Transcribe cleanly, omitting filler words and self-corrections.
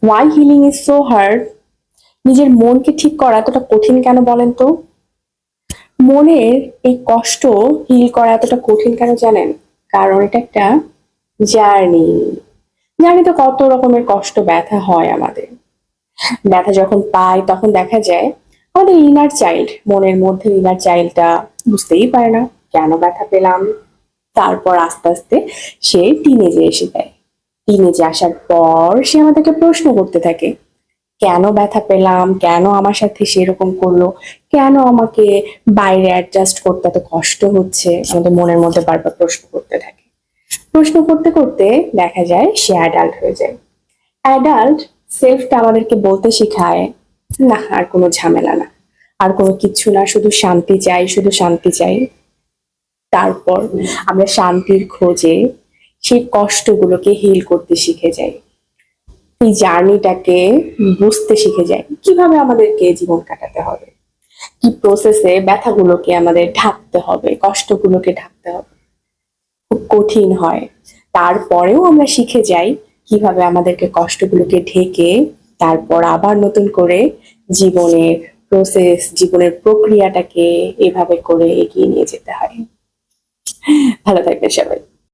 Y healing is so hard? নিজের মনকে ঠিক করা এতটা কঠিন কেন বলেন তো? মনের এই কষ্ট হিল করা এতটা কঠিন কেন জানেন? কারণ এটা একটা জার্নি। জার্নিতে কত রকমের কষ্ট ব্যথা হয় আমাদের। ব্যথা যখন পাই তখন দেখা যায় আমাদের ইনার চাইল্ড, মনের মধ্যে ইনার চাইল্ডটা বুঝতেই পারে না কেন ব্যথা পেলাম। তারপর আস্তে আস্তে সে টিনেজে এসে যায়। টিনেজে আসার পর সে আমাদেরকে প্রশ্ন করতে থাকে, কেন ব্যথা পেলাম, কেন আমার সাথে সেরকম করলো, কেন আমাকে বাইরে অ্যাডজাস্ট করতে এত কষ্ট হচ্ছে। আমাদের মনের মধ্যে বারবার প্রশ্ন করতে থাকে। প্রশ্ন করতে করতে দেখা যায় সে অ্যাডাল্ট হয়ে যায়। অ্যাডাল্ট সেলফটা আমাদেরকে বলতে শেখায়, না আর কোনো ঝামেলা না, আর কোনো কিচ্ছু না, শুধু শান্তি চাই, শুধু শান্তি চাই। তারপর আমরা শান্তির খোঁজে সেই কষ্টগুলোকে হিল করতে শিখে যাই। এই জার্নিটাকে বুঝতে শিখে যাই কিভাবে আমাদেরকে জীবন কাটাতে হবে, কি প্রসেসে ব্যথাগুলোকে আমাদের ঢাকতে হবে, কষ্টগুলোকে ঢাকতে হবে। খুব কঠিন হয়, তারপরেও আমরা শিখে যাই কিভাবে আমাদেরকে কষ্টগুলোকে ঢেকে তারপর আবার নতুন করে জীবনের প্রসেস, জীবনের প্রক্রিয়াটাকে এভাবে করে এগিয়ে নিয়ে যেতে হয়। ভালো থাকবেন সবাই।